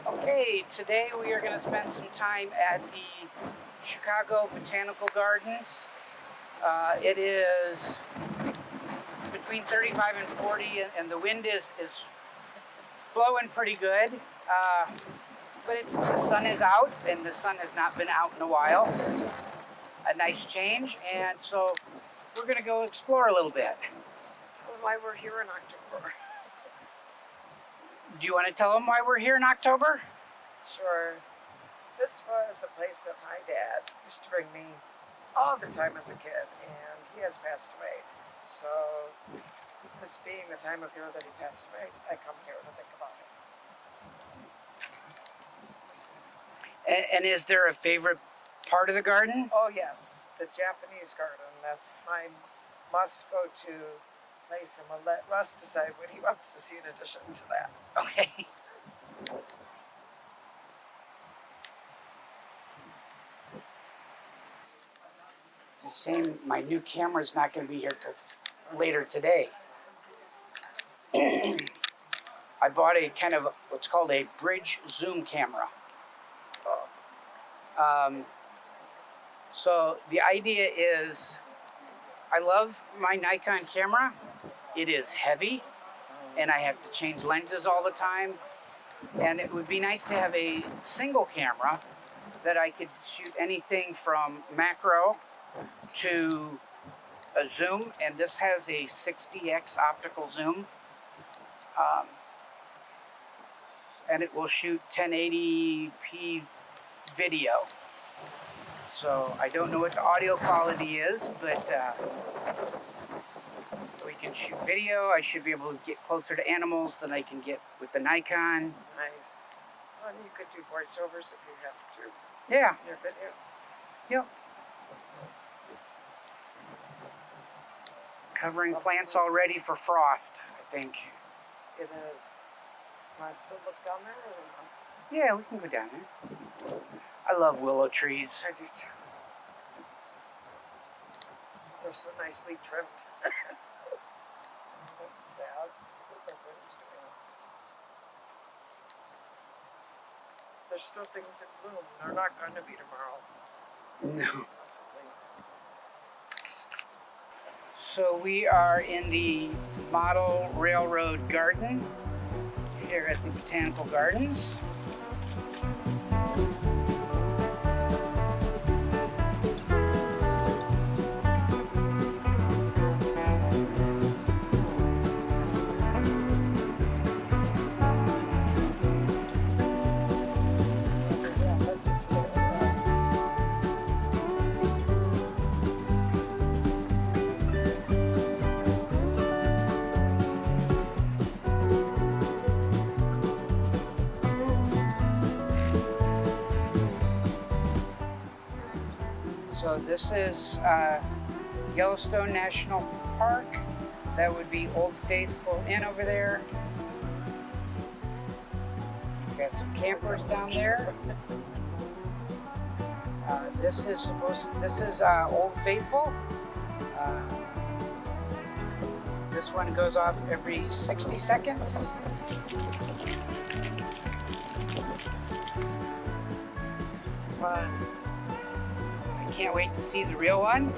Okay, today we are going to spend some time at the Chicago Botanical Gardens. It is between 35 and 40 and the wind is blowing pretty good. But the sun is out, and the sun has not been out in a while. It's a nice change, and so we're going to go explore a little bit. Tell them why we're here in October. Do you want to tell them why we're here in October? Sure. This was a place that my dad used to bring me all the time as a kid, and he has passed away. So, this being the time of year that he passed away, I come here to think about it. And is there a favorite part of the garden? Oh yes, the Japanese garden. That's my must-go-to place, and we'll let Russ decide what he wants to see in addition to that. Okay. It's a shame my new camera's not going to be here till later today. I bought a kind of what's called a bridge zoom camera. So the idea is, I love my Nikon camera. It is heavy, and I have to change lenses all the time. And it would be nice to have a single camera that I could shoot anything from macro to a zoom. And this has a 60x optical zoom. And it will shoot 1080p video. So I don't know what the audio quality is, but so we can shoot video. I should be able to get closer to animals than I can get with the Nikon. Nice. Well, you could do voiceovers if you have to. Yeah. In your video. Yep. Covering plants already for frost, I think. It is. Can I still look down there? Or no? Yeah, we can go down there. I love willow trees. I do too. These are so nicely trimmed. That's sad. Look like what it's doing. There's still things in bloom. They're not going to be tomorrow. No. Possibly. So we are in the Model Railroad Garden here at the Botanical Gardens. So this is Yellowstone National Park. That would be Old Faithful Inn over there. Got some campers down there. This is Old Faithful. This one goes off every 60 seconds. Fun. Can't wait to see the real one.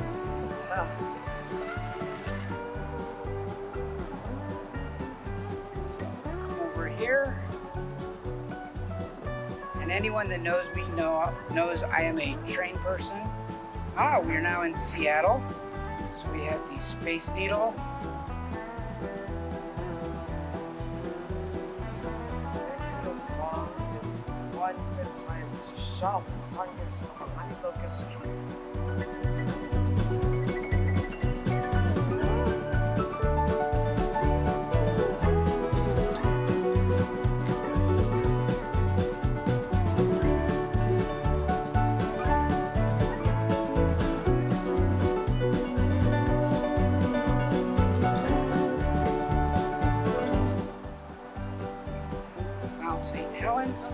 Over here. And anyone that knows me knows I am a train person. We are now in Seattle. So we have the Space Needle. Space Needle's long. One good-sized shelf fungus from a honey locust tree. Mount St. Helens.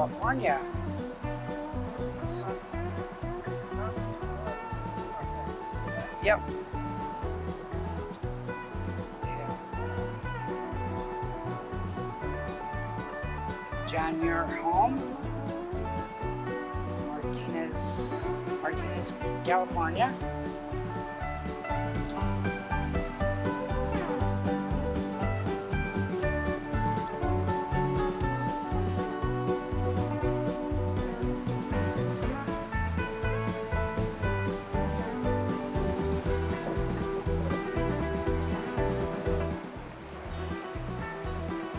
California. Yep. Yeah. John Muir home. Martinez, California.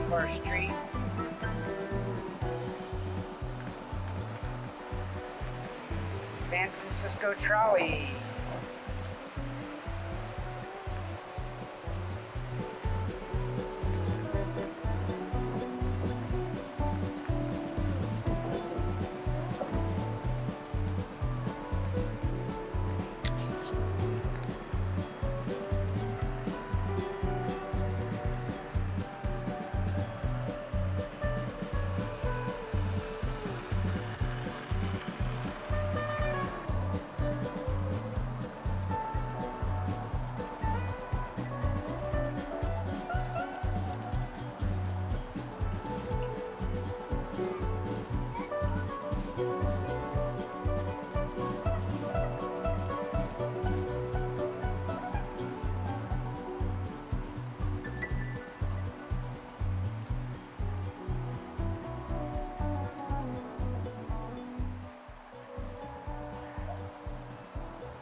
Bar Street. San Francisco Trolley.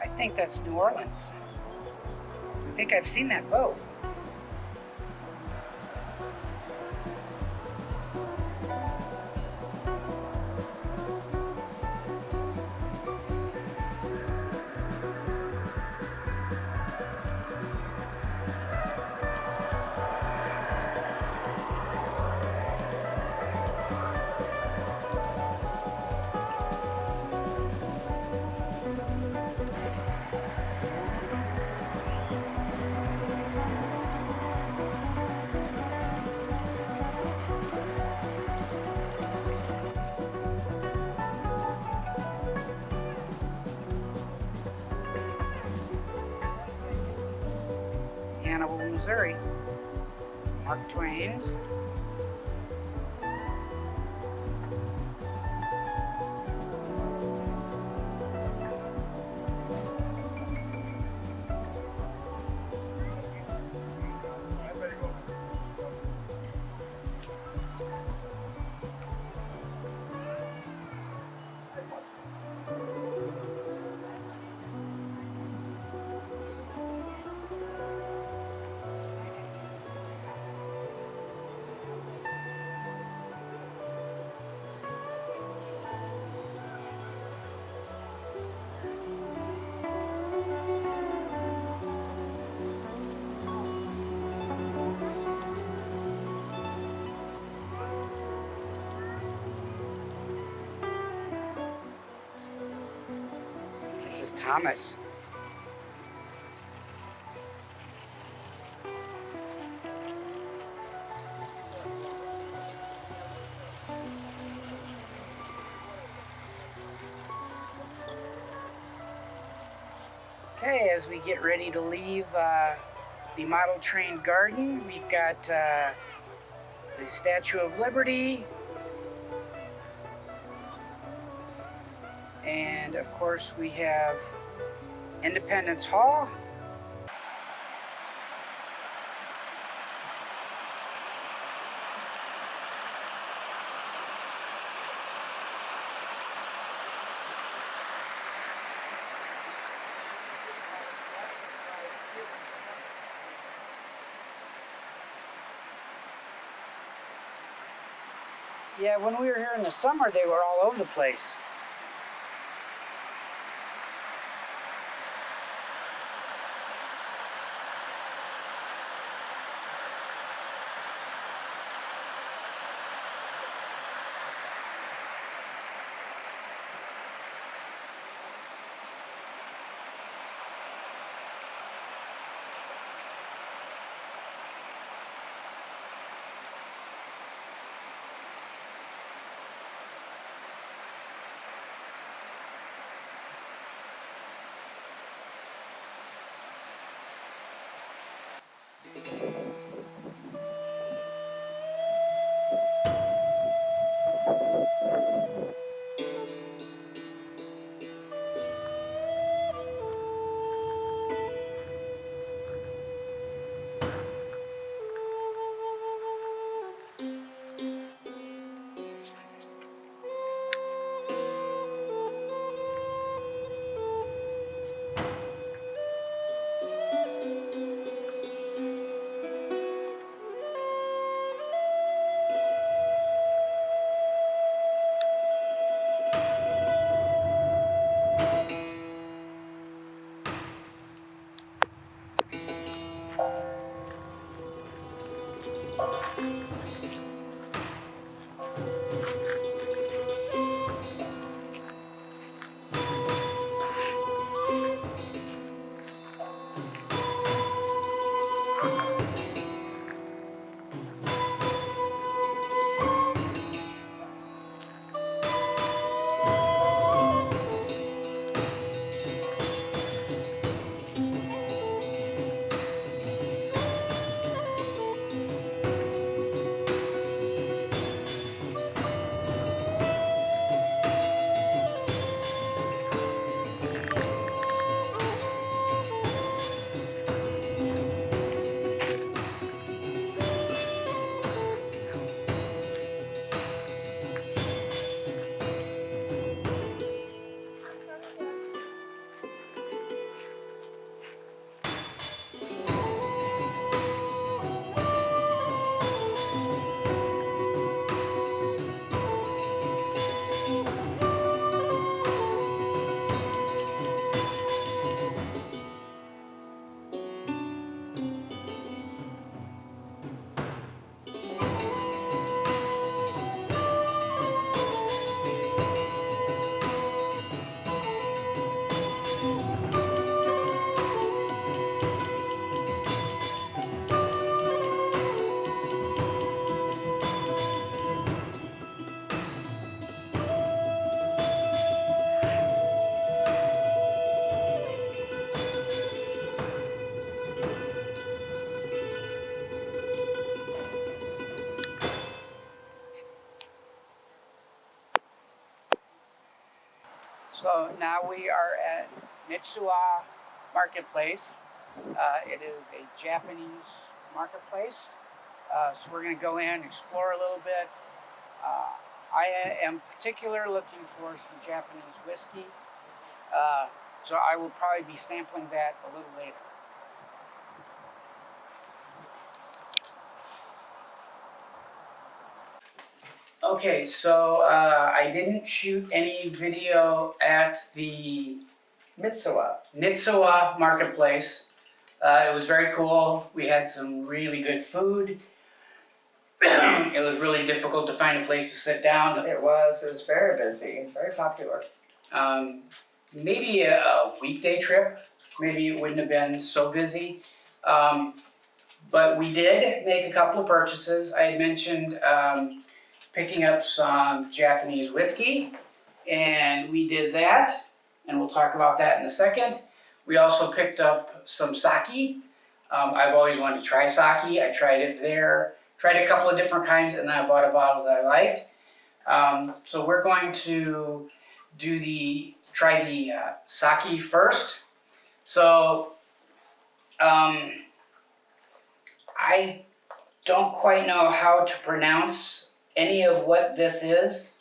I think that's New Orleans. I think I've seen that boat. Missouri. Mark Twain's. This is Thomas. Okay, as we get ready to leave the model train garden, we've got the Statue of Liberty, and of course we have Independence Hall. Yeah, when we were here in the summer, they were all over the place. So now we are at Mitsuwa Marketplace. It is a Japanese marketplace. So we're going to go in, explore a little bit. I am particular looking for some Japanese whiskey. So I will probably be sampling that a little later. Okay, so I didn't shoot any video at the Mitsuwa Marketplace. It was very cool. We had some really good food. It was really difficult to find a place to sit down. It was very busy, very popular. Maybe a weekday trip, maybe it wouldn't have been so busy. But we did make a couple of purchases. I had mentioned picking up some Japanese whiskey, and we did that, and we'll talk about that in a second. We also picked up some sake. I've always wanted to try sake. I tried it there, tried a couple of different kinds, and then I bought a bottle that I liked. So we're going to try the sake first. So I don't quite know how to pronounce any of what this is.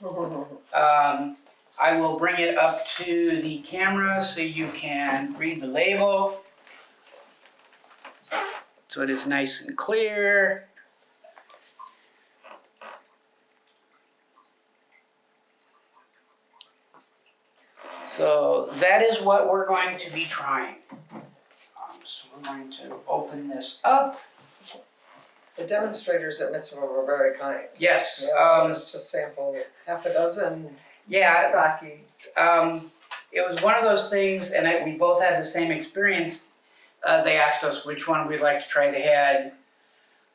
I will bring it up to the camera so you can read the label. So it is nice and clear. So that is what we're going to be trying. So we're going to open this up. The demonstrators at Mitsuwa were very kind. Yes. They allowed us to sample half a dozen sake. It was one of those things, and we both had the same experience. They asked us which one we'd like to try. They had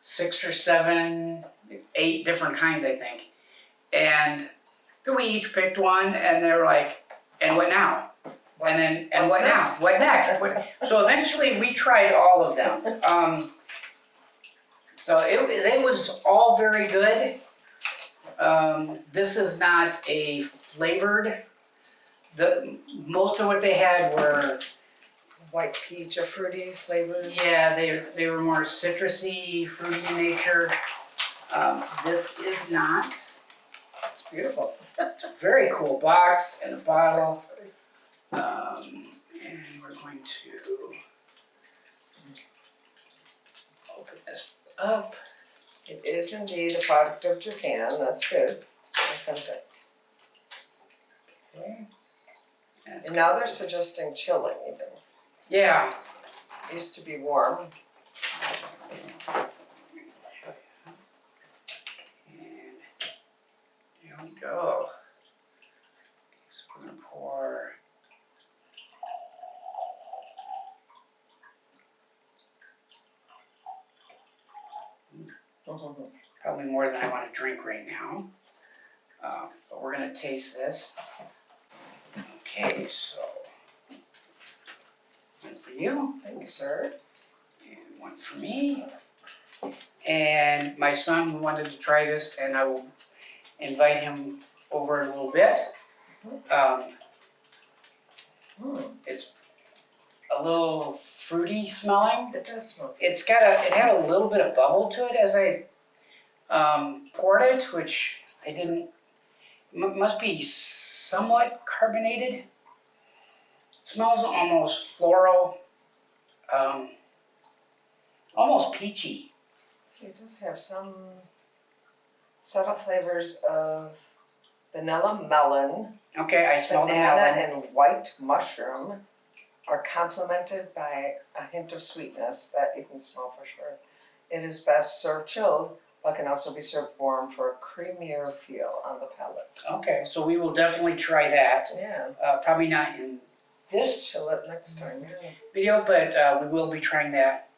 6 or 7, 8 different kinds, I think. And then we each picked one, and they were like, and what now? And then, and what now? What next? So eventually we tried all of them. So it was all very good. This is not a flavored. Most of what they had were White peach, a fruity flavored. yeah, they were more citrusy, fruity in nature. This is not. It's beautiful. It's a very cool box and a bottle. And we're going to open this up. It is indeed a product of Japan. That's good. Authentic. Okay. And now they're suggesting chilling even. Yeah. It used to be warm. we go. So we're gonna pour. Probably more than I want to drink right now. But we're gonna taste this. Okay, so one for you. Thank you, sir. And one for me. And my son wanted to try this, and I will invite him over in a little bit. It's a little fruity smelling. It does smell. It had a little bit of bubble to it as I poured it, which I didn't. Must be somewhat carbonated. It smells almost floral, almost peachy. See, it does have some subtle flavors of vanilla melon, Okay, I smell the banana, melon. and white mushroom are complemented by a hint of sweetness that you can smell for sure. It is best served chilled, but can also be served warm for a creamier feel on the palate. Okay, so we will definitely try that. Yeah, Probably not in this chill it next time. Yeah. video, but we will be trying that.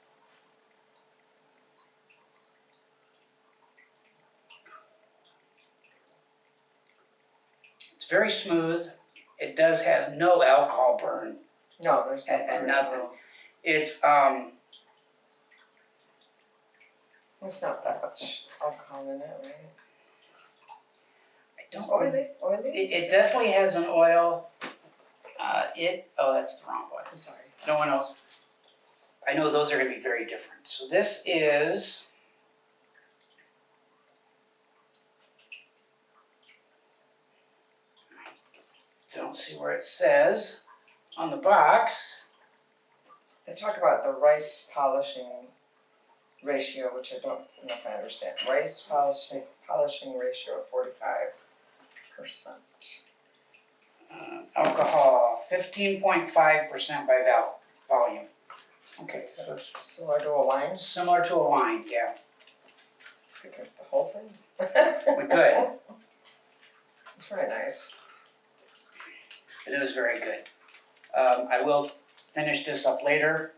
It's very smooth. It does have no alcohol burn. No, there's no And burn, nothing. no. It's It's not that much alcohol in it, right? I It's don't. oily. It definitely has an oil. Oh, that's the wrong one. I'm sorry. No one else. I know those are going to be very different. So this is. Don't see where it says on the box. They talk about the rice polishing ratio, which I don't know if I understand. Rice polishing ratio of 45%. Alcohol, 15.5% by volume. Okay, so it's Similar to a wine. similar to a wine, yeah. Could drink the whole thing. We could. It's very nice. It is very good. I will finish this up later.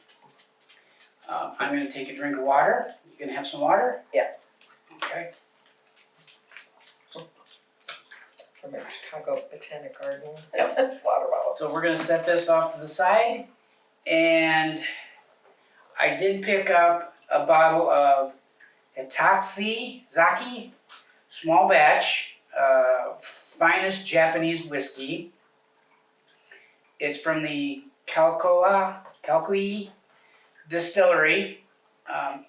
I'm going to take a drink of water. You gonna have some water? Yeah. Okay. From a Chicago Botanic Garden. Yep. Water bottle. So we're going to set this off to the side. And I did pick up a bottle of Hitatsu Zaki, small batch, finest Japanese whiskey. It's from the Kalkui Distillery.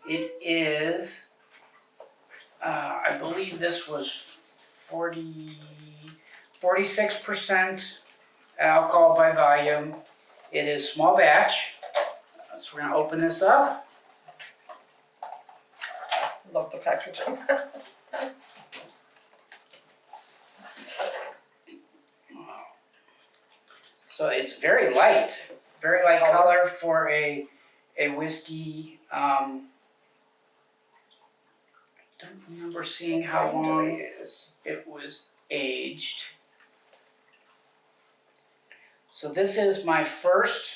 It is, I believe this was 46% alcohol by volume. It is small batch. So we're gonna open this up. Love the packaging. So it's very light color for a whiskey. I don't remember seeing how long it was aged. So this is my first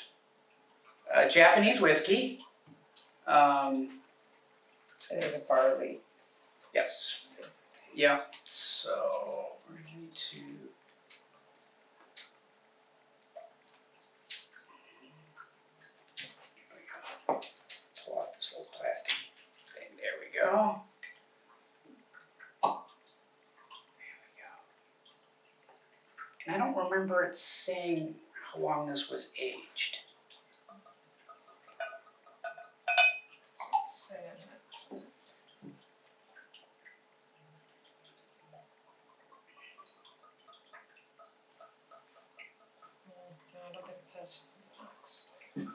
Japanese whiskey. It is a barley. Yes. Yeah. So we're going to. Pull off this little plastic thing. There we go. There we go. And I don't remember it saying how long this was aged. Let's say it's. I don't think it says box. Okay.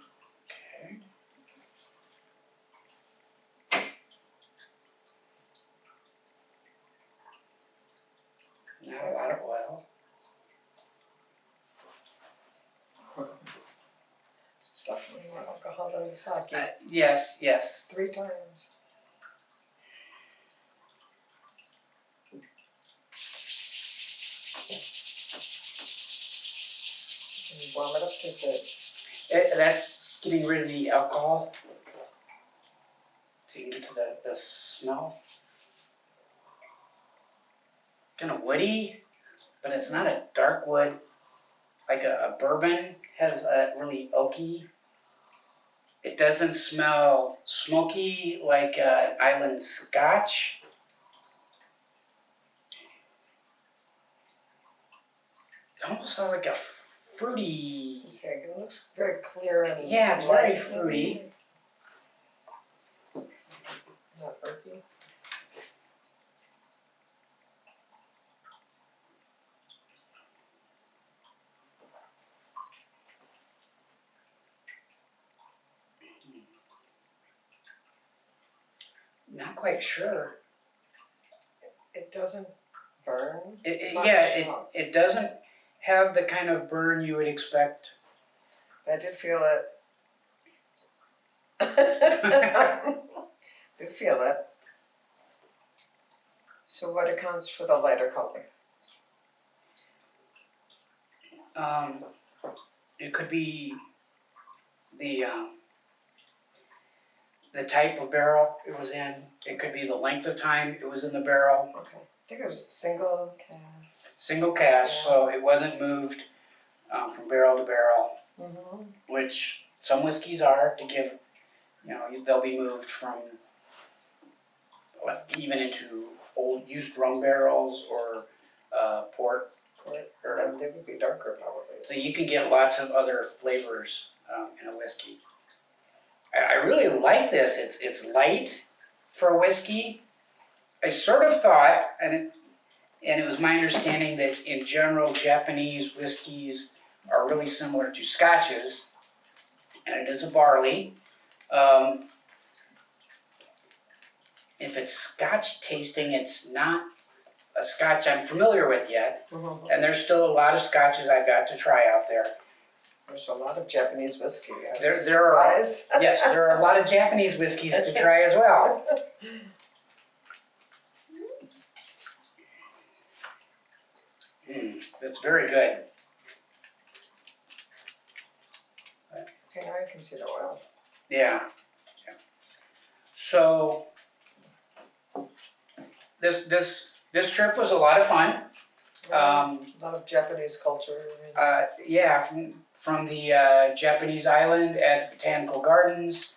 Not a lot of oil. It's definitely more alcohol than the sake. Yes, yes. 3 times. And you warm it up to sit. That's getting rid of the alcohol. So you can get to the smell. Kind of woody, but it's not a dark wood. Like a bourbon has a really oaky. It doesn't smell smoky like island scotch. It almost sounds like a fruity. It looks very clear and Yeah, it's very fruity. Not earthy. Not quite sure. It doesn't burn. It doesn't have the kind of burn you would expect. I did feel it. Did feel it. So what accounts for the lighter color? It could be the type of barrel it was in. It could be the length of time it was in the barrel. Okay, I think it was single cast. Single cast, Yeah. so it wasn't moved from barrel to barrel, Mm-hmm. which some whiskeys are to give, they'll be moved from even into old used rum barrels or port. Then they would be darker probably. So you can get lots of other flavors in a whiskey. I really like this. It's light for a whiskey. I sort of thought, and it was my understanding that in general Japanese whiskeys are really similar to scotches, and it is a barley. If it's scotch tasting, it's not a scotch I'm familiar with yet, Mm-hmm. and there's still a lot of scotches I've got to try out there. There's a lot of Japanese whiskey. There are yes, there are a lot of Japanese whiskeys to try as well. That's very good. Okay, now I can see the oil. Yeah. So this trip was a lot of fun. A lot of Japanese culture. Yeah, from the Japanese island at Botanical Gardens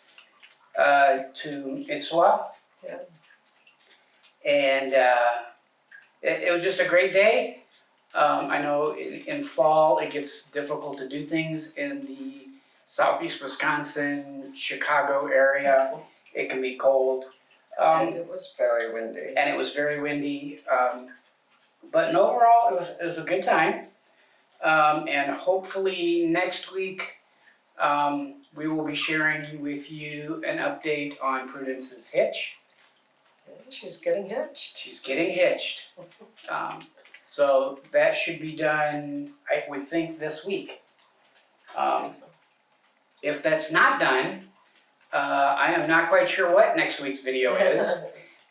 to Mitsuwa. Yeah. And it was just a great day. I know in fall it gets difficult to do things in the southeast Wisconsin, Chicago area. It can be cold. And it was very windy. And it was very windy. But overall, it was a good time. And hopefully next week we will be sharing with you an update on Prudence's hitch. Yeah, she's getting hitched. She's getting hitched. So that should be done, I would think, this week. If that's not done, I am not quite sure what next week's video is,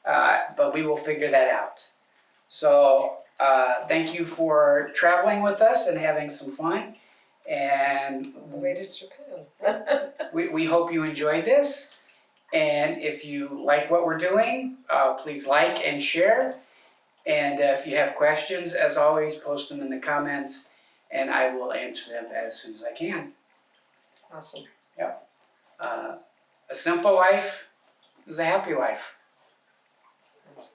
but we will figure that out. So thank you for traveling with us and having some fun. And On the way to Japan. we hope you enjoyed this. And if you like what we're doing, please like and share. And if you have questions, as always, post them in the comments and I will answer them as soon as I can. Awesome. A simple life is a happy life.